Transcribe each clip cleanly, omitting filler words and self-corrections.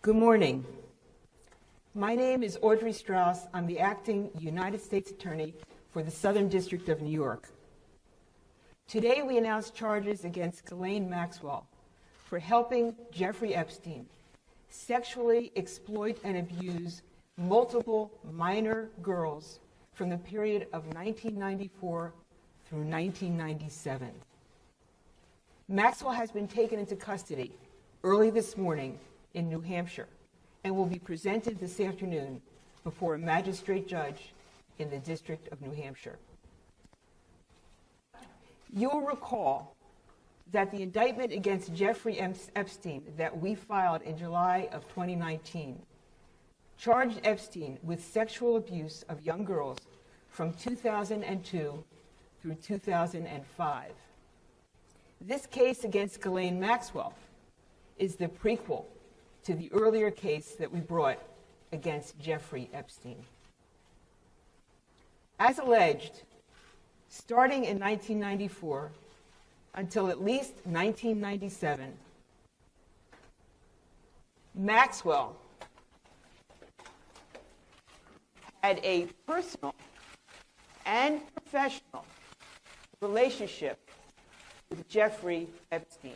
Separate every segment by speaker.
Speaker 1: Good morning. My name is Audrey Strauss. I'm the acting United States Attorney for the Southern District of New York. Today we announce charges against Ghislaine Maxwell for helping Jeffrey Epstein sexually exploit and abuse multiple minor girls from the period of 1994 through 1997. Maxwell has been taken into custody early this morning in New Hampshire and will be presented this afternoon before a magistrate judge in the District of New Hampshire. You'll recall that the indictment against Jeffrey Epstein that we filed in July of 2019 charged Epstein with sexual abuse of young girls from 2002 through 2005. This case against Ghislaine Maxwell is the prequel to the earlier case that we brought against Jeffrey Epstein. As alleged, starting in 1994 until at least 1997, Maxwell had a personal and professional relationship with Jeffrey Epstein.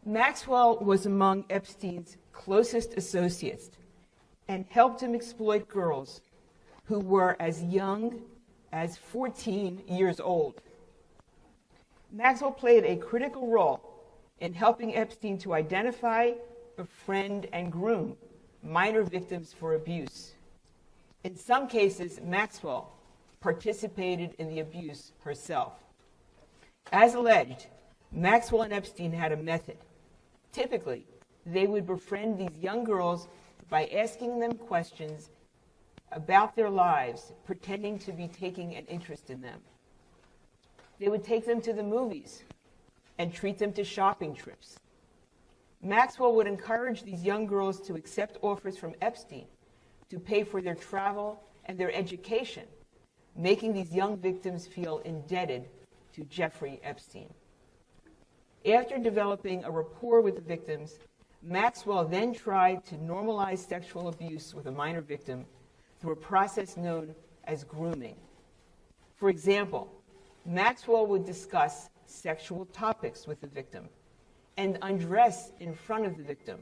Speaker 1: Maxwell was among Epstein's closest associates and helped him exploit girls who were as young as 14 years old. Maxwell played a critical role in helping Epstein to identify, befriend, and groom minor victims for abuse. In some cases, Maxwell participated in the abuse herself. As alleged, Maxwell and Epstein had a method. Typically, they would befriend these young girls by asking them questions about their lives, pretending to be taking an interest in them. They would take them to the movies and treat them to shopping trips. Maxwell would encourage these young girls to accept offers from Epstein to pay for their travel and their education, making these young victims feel indebted to Jeffrey Epstein. After developing a rapport with the victims, Maxwell then tried to normalize sexual abuse with a minor victim through a process known as grooming. For example, Maxwell would discuss sexual topics with the victim and undress in front of the victim,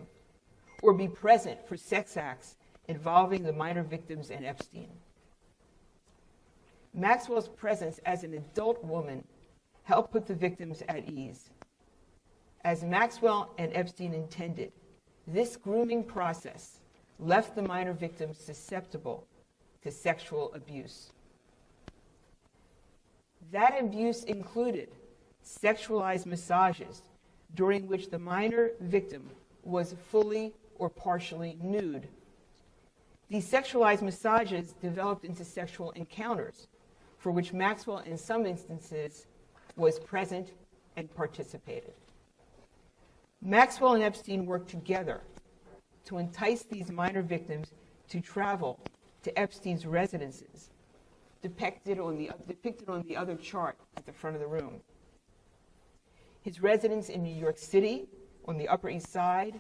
Speaker 1: or be present for sex acts involving the minor victims and Epstein. Maxwell's presence as an adult woman helped put the victims at ease. As Maxwell and Epstein intended, this grooming process left the minor victims susceptible to sexual abuse. That abuse included sexualized massages during which the minor victim was fully or partially nude. These sexualized massages developed into sexual encounters for which Maxwell, in some instances, was present and participated. Maxwell and Epstein worked together to entice these minor victims to travel to Epstein's residences, depicted on the other chart at the front of the room. His residence in New York City, on the Upper East Side,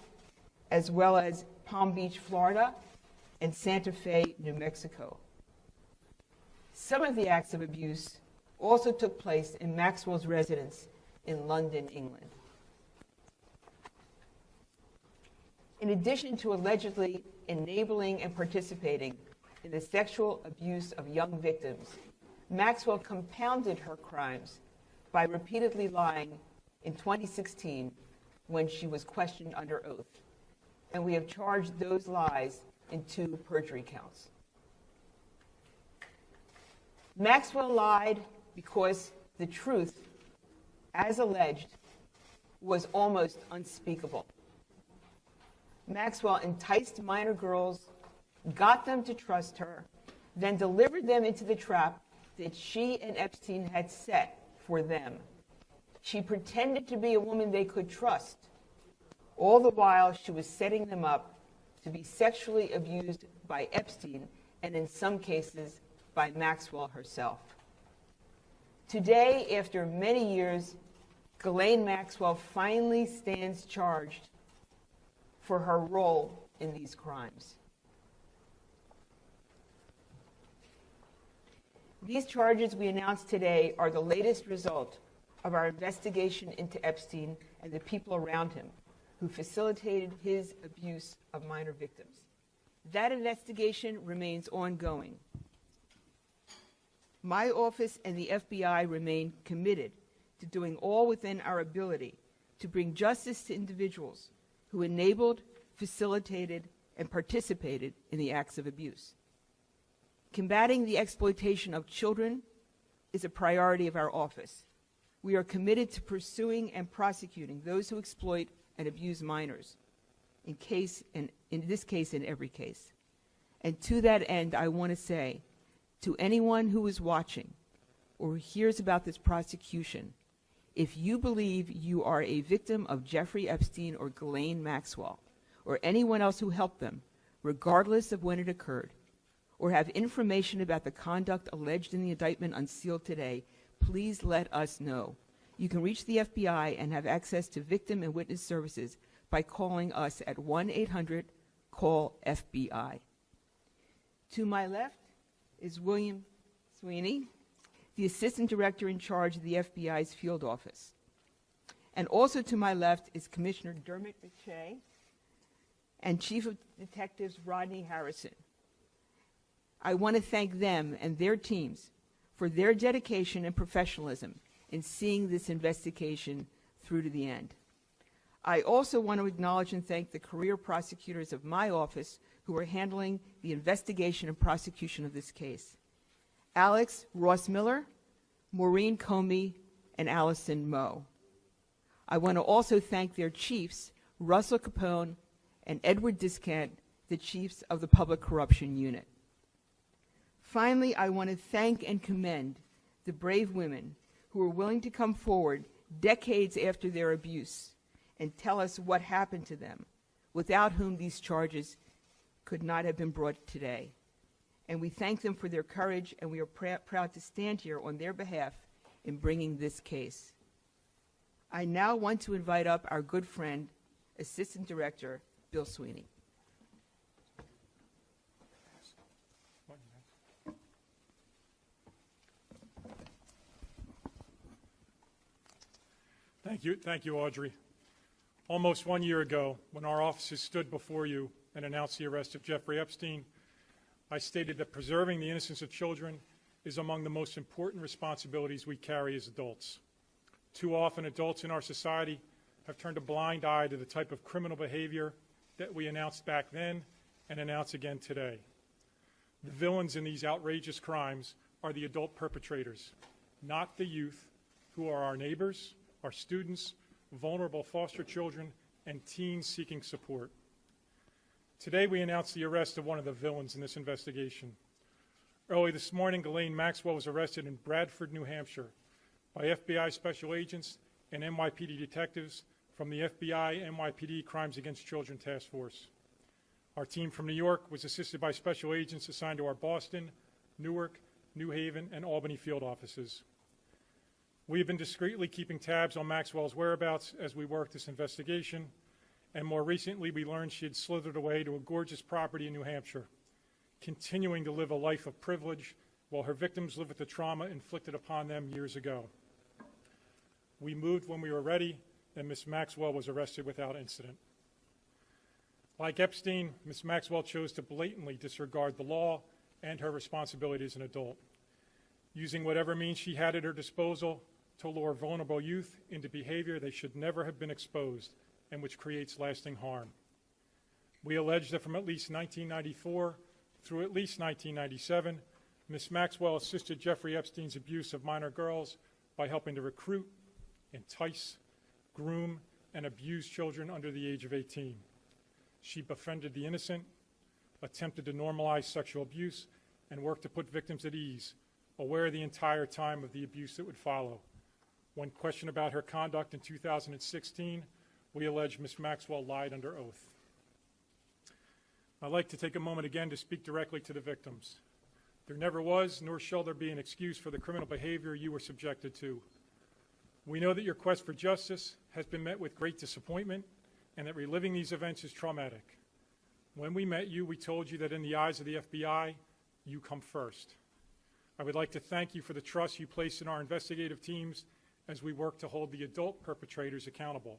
Speaker 1: as well as Palm Beach, Florida, and Santa Fe, New Mexico. Some of the acts of abuse also took place in Maxwell's residence in London, England. In addition to allegedly enabling and participating in the sexual abuse of young victims, Maxwell compounded her crimes by repeatedly lying in 2016 when she was questioned under oath. And we have charged those lies in 2 perjury counts. Maxwell lied because the truth, as alleged, was almost unspeakable. Maxwell enticed minor girls, got them to trust her, then delivered them into the trap that she and Epstein had set for them. She pretended to be a woman they could trust. All the while, she was setting them up to be sexually abused by Epstein and in some cases by Maxwell herself. Today, after many years, Ghislaine Maxwell finally stands charged for her role in these crimes. These charges we announced today are the latest result of our investigation into Epstein and the people around him who facilitated his abuse of minor victims. That investigation remains ongoing. My office and the FBI remain committed to doing all within our ability to bring justice to individuals who enabled, facilitated, and participated in the acts of abuse. Combating the exploitation of children is a priority of our office. We are committed to pursuing and prosecuting those who exploit and abuse minors, in this case, in every case. And to that end, I want to say to anyone who is watching or hears about this prosecution, if you believe you are a victim of Jeffrey Epstein or Ghislaine Maxwell, or anyone else who helped them, regardless of when it occurred, or have information about the conduct alleged in the indictment unsealed today, please let us know. You can reach the FBI and have access to victim and witness services by calling us at 1-800-CALL-FBI. To my left is William Sweeney, the Assistant Director in charge of the FBI's field office. And also to my left is Commissioner Dermot McShay and Chief of Detectives Rodney Harrison. I want to thank them and their teams for their dedication and professionalism in seeing this investigation through to the end. I also want to acknowledge and thank the career prosecutors of my office who are handling the investigation and prosecution of this case. Alex Ross Miller, Maureen Comey, and Allison Moe. I want to also thank their chiefs, Russell Capone and Edward Discant, the chiefs of the Public Corruption Unit. Finally, I want to thank and commend the brave women who are willing to come forward decades after their abuse and tell us what happened to them, without whom these charges could not have been brought today. And we thank them for their courage, and we are proud to stand here on their behalf in bringing this case. I now want to invite up our good friend, Assistant Director Bill Sweeney.
Speaker 2: Thank you, Audrey. Almost 1 year ago, when our offices stood before you and announced the arrest of Jeffrey Epstein, I stated that preserving the innocence of children is among the most important responsibilities we carry as adults. Too often, adults in our society have turned a blind eye to the type of criminal behavior that we announced back then and announce again today. The villains in these outrageous crimes are the adult perpetrators, not the youth who are our neighbors, our students, vulnerable foster children, and teens seeking support. Today, we announced the arrest of one of the villains in this investigation. Early this morning, Ghislaine Maxwell was arrested in Bradford, New Hampshire, by FBI special agents and NYPD detectives from the FBI NYPD Crimes Against Children Task Force. Our team from New York was assisted by special agents assigned to our Boston, Newark, New Haven, and Albany field offices. We have been discreetly keeping tabs on Maxwell's whereabouts as we worked this investigation, and more recently we learned she had slithered away to a gorgeous property in New Hampshire, continuing to live a life of privilege while her victims live with the trauma inflicted upon them years ago. We moved when we were ready, and Ms. Maxwell was arrested without incident. Like Epstein, Ms. Maxwell chose to blatantly disregard the law and her responsibility as an adult, using whatever means she had at her disposal to lure vulnerable youth into behavior they should never have been exposed and which creates lasting harm. We allege that from at least 1994 through at least 1997, Ms. Maxwell assisted Jeffrey Epstein's abuse of minor girls by helping to recruit, entice, groom, and abuse children under the age of 18. She befriended the innocent, attempted to normalize sexual abuse, and worked to put victims at ease, aware the entire time of the abuse that would follow. When questioned about her conduct in 2016, we allege Ms. Maxwell lied under oath. I'd like to take a moment again to speak directly to the victims. There never was, nor shall there be, an excuse for the criminal behavior you were subjected to. We know that your quest for justice has been met with great disappointment and that reliving these events is traumatic. When we met you, we told you that in the eyes of the FBI, you come first. I would like to thank you for the trust you place in our investigative teams as we work to hold the adult perpetrators accountable.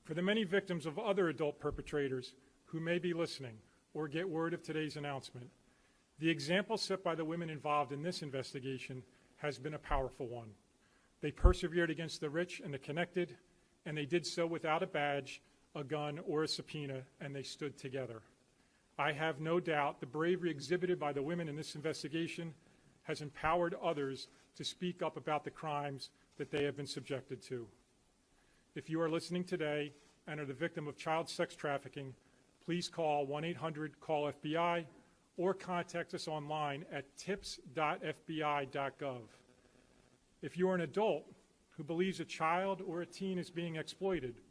Speaker 2: For the many victims of other adult perpetrators who may be listening or get word of today's announcement, the example set by the women involved in this investigation has been a powerful one. They persevered against the rich and the connected, and they did so without a badge, a gun, or a subpoena, and they stood together. I have no doubt the bravery exhibited by the women in this investigation has empowered others to speak up about the crimes that they have been subjected to. If you are listening today and are the victim of child sex trafficking, please call 1-800-CALL-FBI or contact us online at tips.fbi.gov. If you are an adult who believes a child or a teen is being exploited,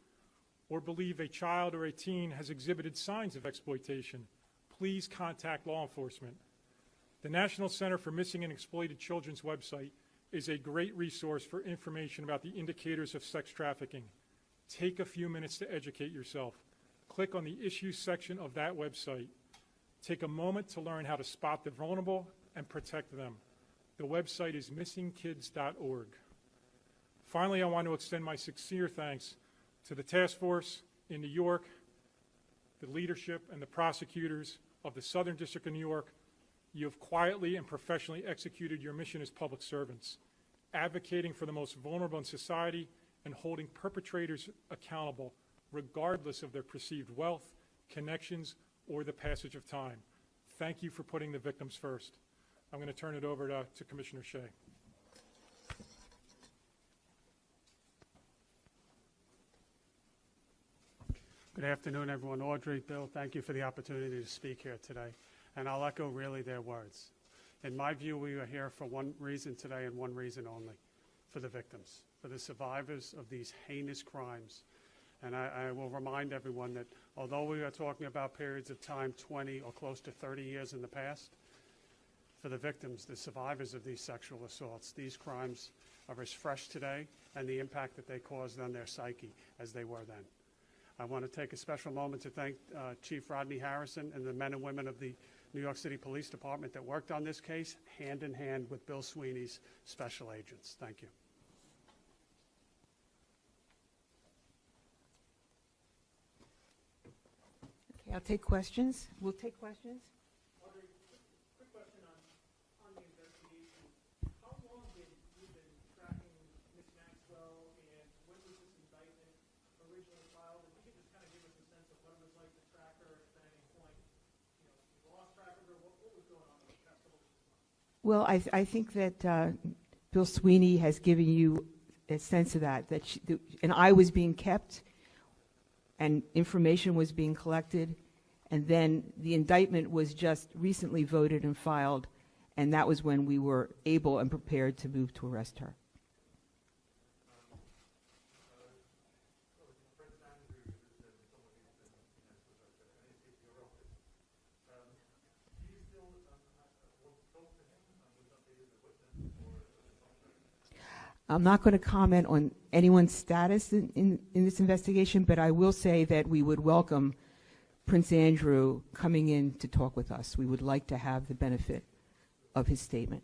Speaker 2: or believe a child or a teen has exhibited signs of exploitation, please contact law enforcement. The National Center for Missing and Exploited Children's website is a great resource for information about the indicators of sex trafficking. Take a few minutes to educate yourself. Click on the issues section of that website. Take a moment to learn how to spot the vulnerable and protect them. The website is missingkids.org. Finally, I want to extend my sincere thanks to the task force in New York, the leadership and the prosecutors of the Southern District of New York. You have quietly and professionally executed your mission as public servants, advocating for the most vulnerable in society and holding perpetrators accountable regardless of their perceived wealth, connections, or the passage of time. Thank you for putting the victims first. I'm going to turn it over to Commissioner Shea.
Speaker 3: Good afternoon, everyone. Audrey, Bill, thank you for the opportunity to speak here today. And I'll echo really their words. In my view, we are here for one reason today and one reason only, for the victims, for the survivors of these heinous crimes. And I will remind everyone that although we are talking about periods of time 20 or close to 30 years in the past, for the victims, the survivors of these sexual assaults, these crimes are as fresh today and the impact that they caused on their psyche as they were then. I want to take a special moment to thank Chief Rodney Harrison and the men and women of the New York City Police Department that worked on this case hand in hand with Bill Sweeney's special agents. Thank you.
Speaker 1: Okay, I'll take questions. We'll take questions.
Speaker 4: Audrey, quick question on the investigation. How long have you been tracking Ms. Maxwell, and when was this indictment originally filed? If you could just kind of give us a sense of what it was like to track her, if at any point, you lost track of her, what was going on in the past couple of months?
Speaker 1: Well, I think that Bill Sweeney has given you a sense of that an eye was being kept and information was being collected, and then the indictment was just recently voted and filed, and that was when we were able and prepared to move to arrest her. I'm not going to comment on anyone's status in this investigation, but I will say that we would welcome Prince Andrew coming in to talk with us. We would like to have the benefit of his statement.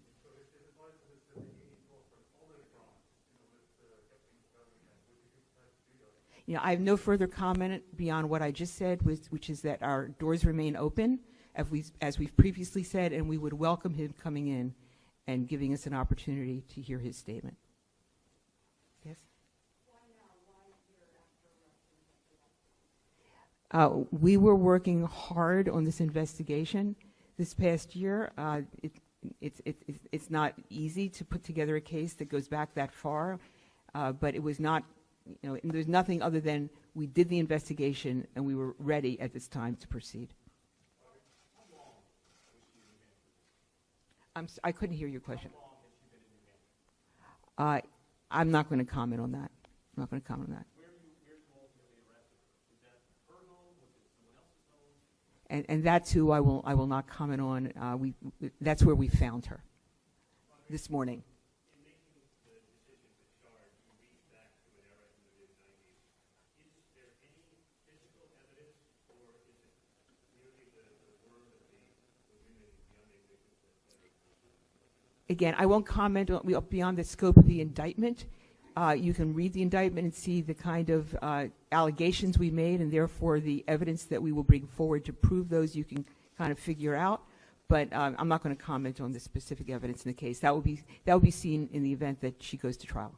Speaker 1: I have no further comment beyond what I just said, which is that our doors remain open, as we've previously said, and we would welcome him coming in and giving us an opportunity to hear his statement. Yes? Why now? Why here after we were working hard on this investigation this past year. It's not easy to put together a case that goes back that far, but it was not, there's nothing other than we did the investigation and we were ready at this time to proceed. I couldn't hear your question. I'm not going to comment on that. I'm not going to comment on that. And that's who I will not comment on. That's where we found her this morning.
Speaker 5: In making the decision to charge, you reach back to an era in the mid-90s. Is there any physical evidence, or is it merely the word of the women, the unnamed victims?
Speaker 1: Again, I won't comment on, beyond the scope of the indictment. You can read the indictment and see the kind of allegations we made, and therefore the evidence that we will bring forward to prove those you can kind of figure out. But I'm not going to comment on the specific evidence in the case. That will be seen in the event that she goes to trial.